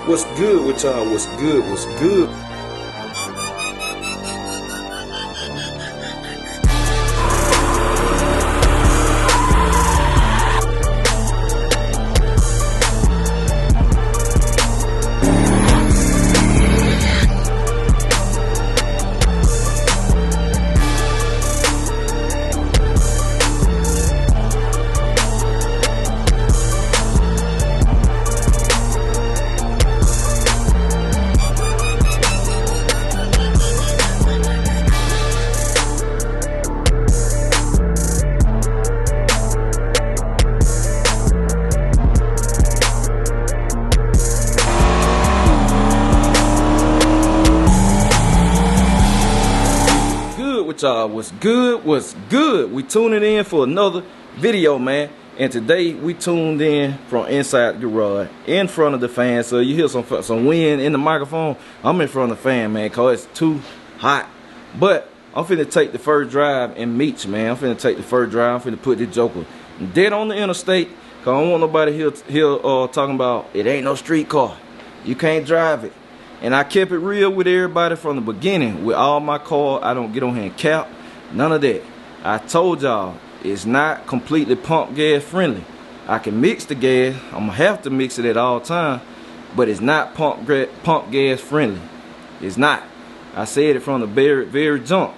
What's good with y'all? What's good? What's good? Y'all, what's good? We tuning in for another video, man. And today we tuned in from inside the garage in front of the fan. So you hear some wind in the microphone. I'm in front of the fan, man, cause it's too hot. But I'm finna take the first drive in Meech, man. I'm finna take the first drive. I'm finna put this joker dead on the interstate, cause I don't want nobody here talking about it ain't no street car, you can't drive it. And I kept it real with everybody from the beginning. With all my cars, I don't get on here and cap. None of that. I told y'all, it's not completely pump gas friendly. I can mix the gas. I'm going to have to mix it at all times. But it's not pump gas friendly. It's not. I said it from the very jump.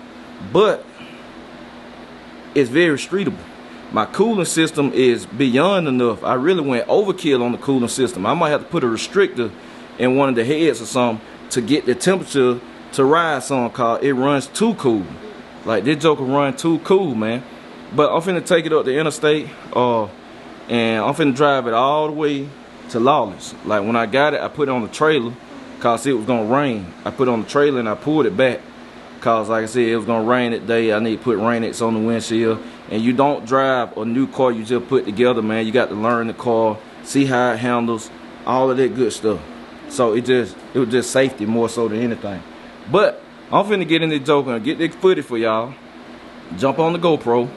But it's very streetable. My cooling system is beyond enough. I really went overkill on the cooling system. I might have to put a restrictor in one of the heads or something to get the temperature to rise some, cause it runs too cool. Like this joker run too cool, man. But I'm finna take it up the interstate and I'm finna drive it all the way to Lawless. Like when I got it, I put it on the trailer cause it was gonna rain. I put it on the trailer and I pulled it back cause like I said, it was gonna rain that day. I need to put rain-x on the windshield. And you don't drive a new car you just put together, man. You got to learn the car, see how it handles, all of that good stuff. So it was just safety more so than anything. But I'm finna get in this joker and get this footage for y'all. Jump on the GoPro,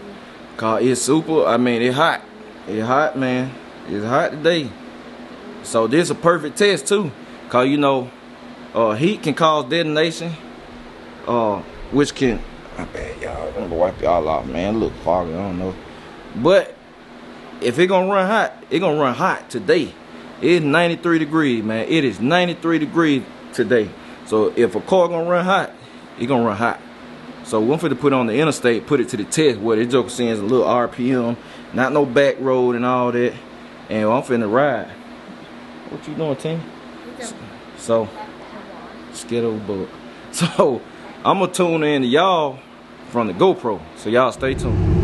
cause it's super. I mean, it's hot. It's hot, man. It's hot today. So this is a perfect test too, cause you know, heat can cause detonation, which can. I bet y'all. I'm gonna wipe y'all off, man. Look foggy. I don't know, but if it gonna run hot, it gonna run hot today. It's 93 degrees, man. It is 93 degrees today. So if a car gonna run hot, it gonna run hot. So we're finna put on the interstate, put it to the test where this joker sends a little RPM, not no back road and all that. And I'm finna ride. What you doing, Tim? So, scared of a bug. So I'm gonna tune in to y'all from the GoPro. So y'all stay tuned.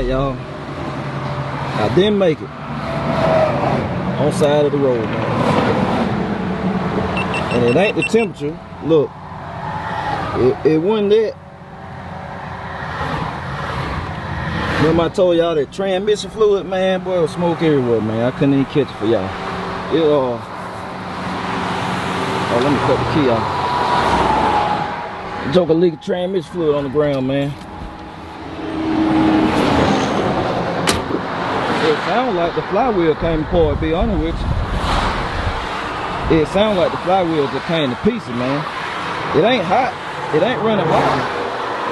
Y'all, I didn't make it on side of the road, man. And it ain't the temperature. Look, it wasn't that. Remember I told y'all that transmission fluid, man, boy, it was smoke everywhere, man. I couldn't even catch it for y'all. Oh, let me cut the key off. Joker leaking transmission fluid on the ground, man. It sounds like the flywheel came apart, to be honest with you. It sounds like the flywheel just came to pieces, man. It ain't hot. It ain't running hot.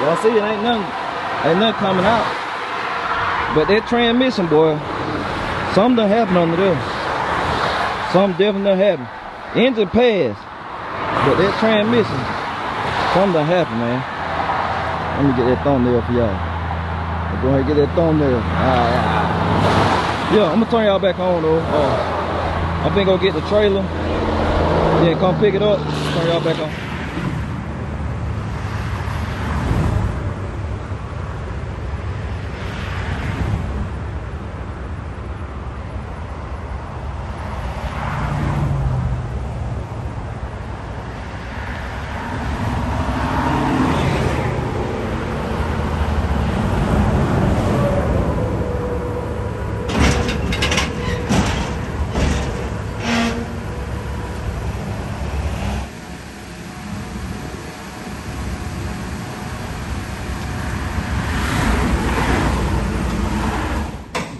Y'all see, it ain't nothing coming out. But that transmission, boy, something done happened under there. Something definitely done happened. Engine passed, but that transmission, something done happened, man. Let me get that thumbnail for y'all. Go ahead and get that thumbnail. Yeah, I'm gonna turn y'all back on though. I'm finna go get the trailer. Yeah, come pick it up. Turn y'all back on.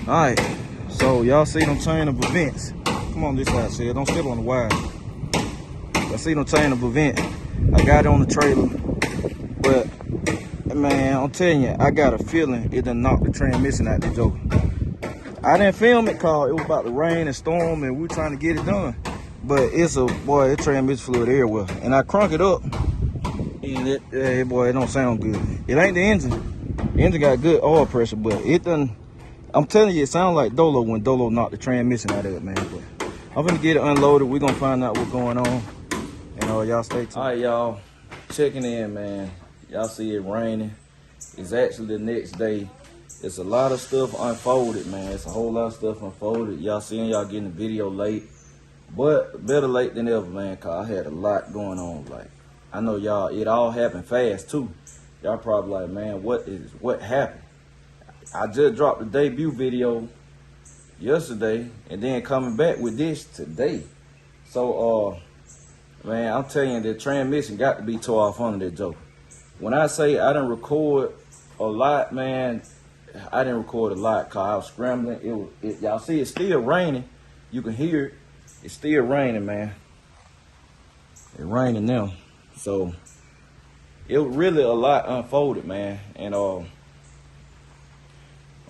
Alright, so y'all see them chain of events. Come on this side, Shell. Don't step on the wire. I see them chain of event. I got it on the trailer. But, man, I'm telling you, I got a feeling it done knocked the transmission out the joker. I didn't film it because it was about to rain and storm and we were trying to get it done. But it's a, boy, it transmission fluid everywhere. And I crunk it up. And boy, it don't sound good. It ain't the engine. The engine got good oil pressure, but it done. I'm telling you, it sounds like Dolo when Dolo knocked the transmission out of it, man. But I'm gonna get it unloaded. We're gonna find out what's going on. And y'all stay tuned. All right, y'all, checking in, man. Y'all see it raining. It's actually the next day. It's a lot of stuff unfolded, man. It's a whole lot of stuff unfolded. Y'all seeing y'all getting the video late. But better late than ever, man, cause I had a lot going on. Like, I know y'all, it all happened fast too. Y'all probably like, man, what happened? I just dropped the debut video yesterday and then coming back with this today. So, man, I'm telling you, the transmission got to be tore off under that joker. When I say I didn't record a lot, man, I didn't record a lot because I was scrambling. Y'all see, it's still raining. You can hear it. It's still raining, man. It's raining now. So, it was really a lot unfolded, man. And,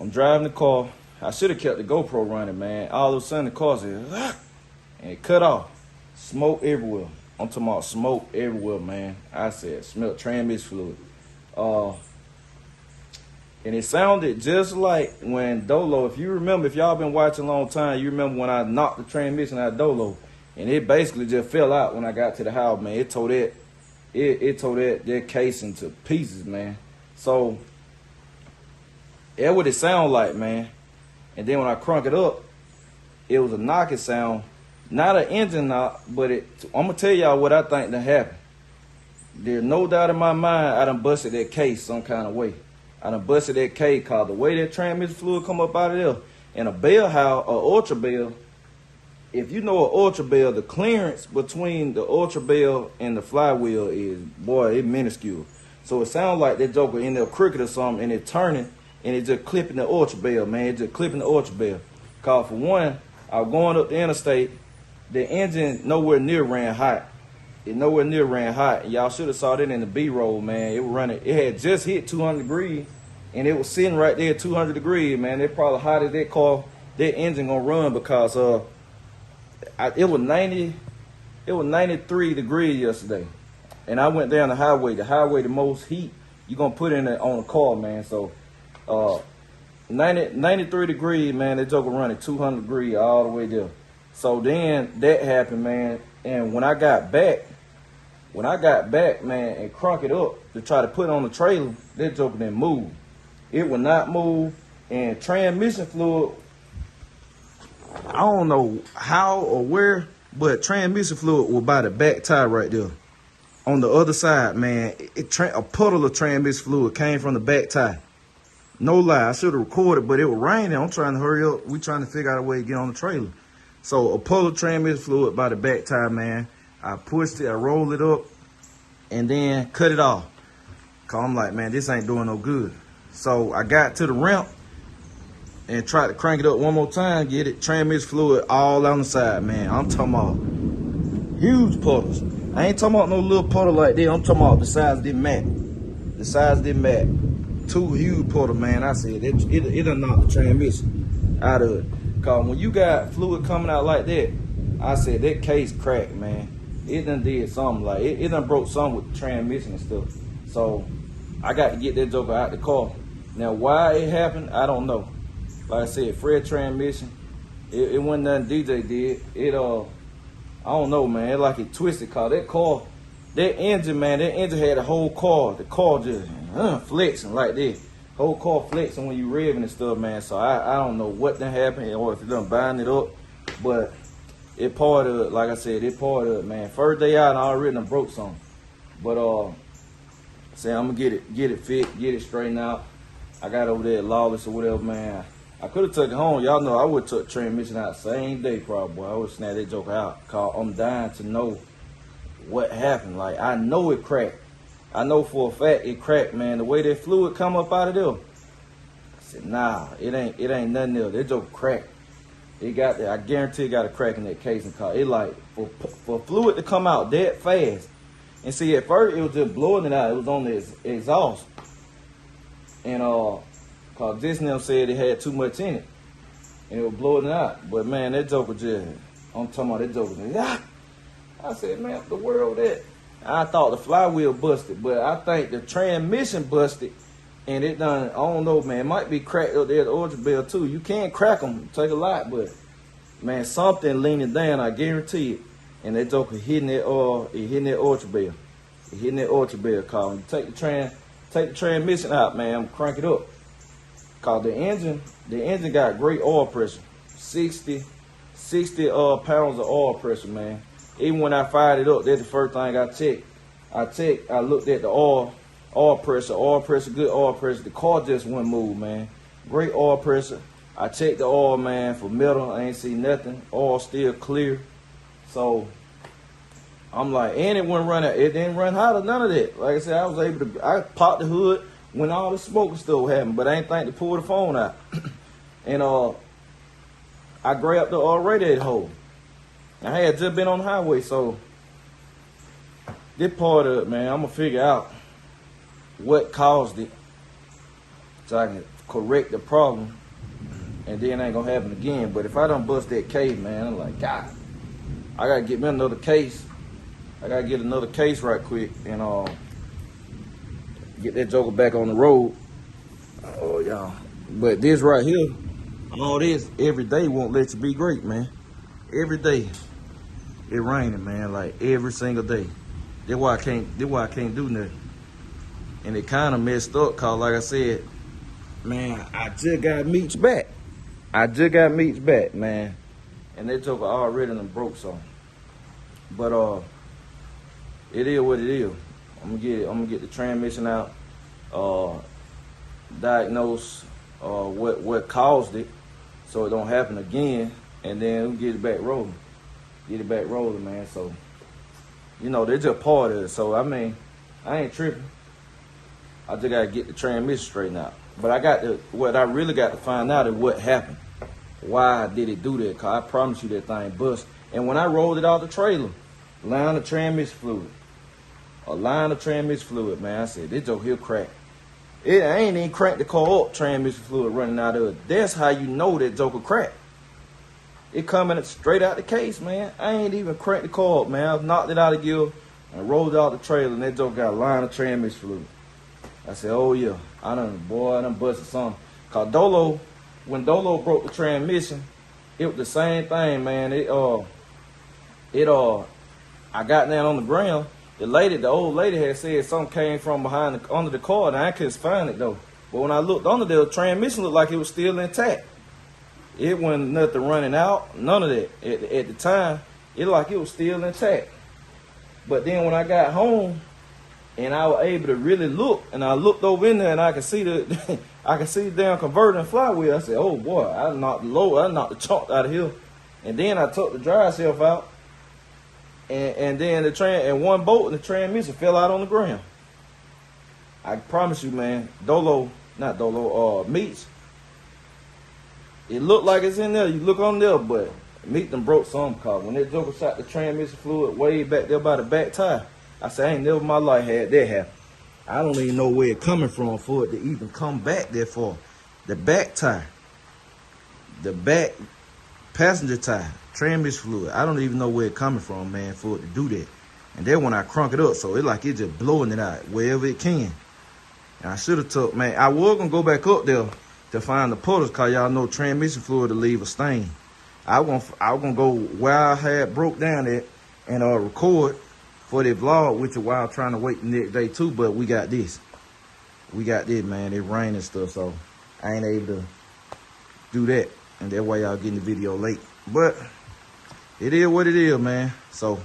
I'm driving the car. I should have kept the GoPro running, man. All of a sudden the car said, ah, and it cut off. Smoke everywhere. I'm talking about smoke everywhere, man. I said, smelled transmission fluid. And it sounded just like when Dolo, if you remember, if y'all been watching a long time, you remember when I knocked the transmission out of Dolo. And it basically just fell out when I got to the house, man. It tore that casing to pieces, man. So, that's what it sounded like, man. And then when I crunk it up, it was a knocking sound. Not an engine knock, but I'm going to tell y'all what I think that happened. There's no doubt in my mind I done busted that case some kind of way. I done busted that case because the way that transmission fluid come up out of there, and a bell house, or ultra bell, if you know an ultra bell, the clearance between the ultra bell and the flywheel is, boy, it's minuscule. So it sounds like that joker in there crooked or something and it turning. And it just clipping the ultra bell, man. It just clipping the ultra bell. Cause for one, I was going up the interstate. The engine nowhere near ran hot. It nowhere near ran hot. And y'all should have saw that in the B-roll, man. It was running. It had just hit 200 degrees, and it was sitting right there at 200 degrees, man. It probably hot as that car, that engine gonna run because it was 90. It was 93 degrees yesterday, and I went down the highway. The highway, the most heat you gonna put in it on a car, man. So. 93 degrees, man. That joker running 200 degrees all the way there. So then that happened, man. And when I got back, man, and crunk it up to try to put on the trailer, that joker didn't move. It would not move. And transmission fluid, I don't know how or where, but transmission fluid was by the back tire right there. On the other side, man, a puddle of transmission fluid came from the back tire. No lie, I should have recorded, but it was raining. I'm trying to hurry up. We trying to figure out a way to get on the trailer. So a puddle of transmission fluid by the back tire, man. I pushed it, I rolled it up, and then cut it off. Cause I'm like, man, this ain't doing no good. So I got to the ramp and tried to crank it up one more time, get it transmission fluid all on the side, man. I'm talking about huge puddles. I ain't talking about no little puddle like that. I'm talking about the size of this mat. The size of this mat. Two huge puddles, man. I said it done knocked the transmission out of it. Cause when you got fluid coming out like that, I said that case cracked, man. It done did something like it done broke something with the transmission and stuff. So I got to get that joker out the car. Now why it happened, I don't know. like I said, Fred transmission. It wasn't nothing DJ did. It I don't know, man. It like it twisted, cause that engine, man, that engine had the whole car. The car just flexing like this. Whole car flexing when you revving and stuff, man. So I don't know what done happened or if it done bind it up, but it part of it. Like I said, it part of it, man. First day out, I already done broke something. But say I'm gonna get it fixed, get it straightened out. I got over there at Lawless or whatever, man. I could have took it home. Y'all know I would have took the transmission out same day, probably. Boy, I would have snapped that joker out. Cause I'm dying to know what happened. Like, I know it cracked. I know for a fact it cracked, man. The way that fluid come up out of there. I said, nah, it ain't nothing there. That joker cracked. It got there. I guarantee it got a crack in that casing. Cause it like for fluid to come out that fast. And see, at first it was just blowing it out. It was on the exhaust. And cause this and them said it had too much in it. And it was blowing it out. But man, that joker just, I'm talking about that joker just, ah. I said, man, what the world that? I thought the flywheel busted, but I think the transmission busted. And it done, I don't know, man, it might be cracked up there at the oil bell too. You can't crack them, take a lot, but man, something leaning down, I guarantee it. And that joker hitting that oil bell. It hitting that oil bell car. When you take the transmission out, man, crank it up. Cause the engine got great oil pressure. 60 pounds of oil pressure, man. Even when I fired it up, that's the first thing I checked. I looked at the oil pressure, good oil pressure. The car just wouldn't move, man. Great oil pressure. I checked the oil, man, for metal. I ain't see nothing. Oil still clear. So I'm like, and it wouldn't run out. It didn't run hot or none of that. Like I said, I popped the hood when all the smoke still happened, but I ain't think to pull the phone out. And I grabbed the radiator hole. I had just been on the highway, so this part of it, man, I'm gonna figure out what caused it so I can correct the problem, and then it ain't gonna happen again. But if I don't bust that case, man, I'm like, God, I gotta get me another case. I gotta get another case right quick and get that joker back on the road. Oh, y'all. But this right here, all this every day won't let you be great, man. Every day it raining, man, like every single day. That's why I can't do nothing. And it kind of messed up, cause like I said, man, I just got Meech back. Man. And that joker already done broke something. But it is what it is. I'm gonna get the transmission out, diagnose what caused it so it don't happen again, and then we'll get it back rolling. Man. So, you know, they're just part of it. So I mean, I ain't tripping. I just gotta get the transmission straightened out. But what I really got to find out is what happened. Why did it do that? Cause I promise you that thing bust. And when I rolled it out the trailer, line of transmission fluid. A line of transmission fluid, man. I said, this joke here crack. I ain't even cranked the car up, transmission fluid running out of it. That's how you know that joker crack. It coming straight out the case, man. I ain't even cranked the car up, man. I knocked it out of gear and rolled out the trailer, and that joke got a line of transmission fluid. I said, oh yeah, I done busted something. Cause when Dolo broke the transmission, it was the same thing, man. I got down on the ground. The old lady had said something came from under the car, and I couldn't find it though. But when I looked under there, the transmission looked like it was still intact. It wasn't nothing running out, none of that. At the time, it looked like it was still intact. But then when I got home, and I was able to really look, and I looked over in there, and I could see the damn converter flywheel. I said, "Oh boy, I knocked the chunk out of here." And then I took the drive self out, and then one bolt and the transmission fell out on the ground. I promise you, man, Meech. It looked like it's in there. You look on there, but Meech done broke some. Cause when that joker shot the transmission fluid way back there by the back tire, I said, I ain't never in my life had that happen. I don't even know where it coming from for it to even come back there for the back tire, the back passenger tire, transmission fluid. I don't even know where it coming from, man, for it to do that. And then when I crunk it up, so it like it just blowing it out wherever it can. And I should have took, man, I was gonna go back up there to find the puddles, cause y'all know transmission fluid to leave a stain. I was gonna go where I had broke down at and record for the vlog with you while trying to wait the next day too, but we got this. We got this, man. It rain and stuff, so I ain't able to do that. And that's why y'all getting the video late. But it is what it is, man. So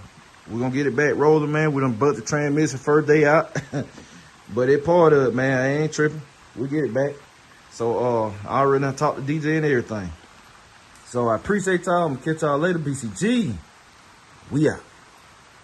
we're gonna get it back rolling, man. We done built the transmission first day out. But it part of it, man. I ain't tripping. We get it back. So I already done talked to DJ and everything. So I appreciate y'all. I'm gonna catch y'all later. BCG. We out.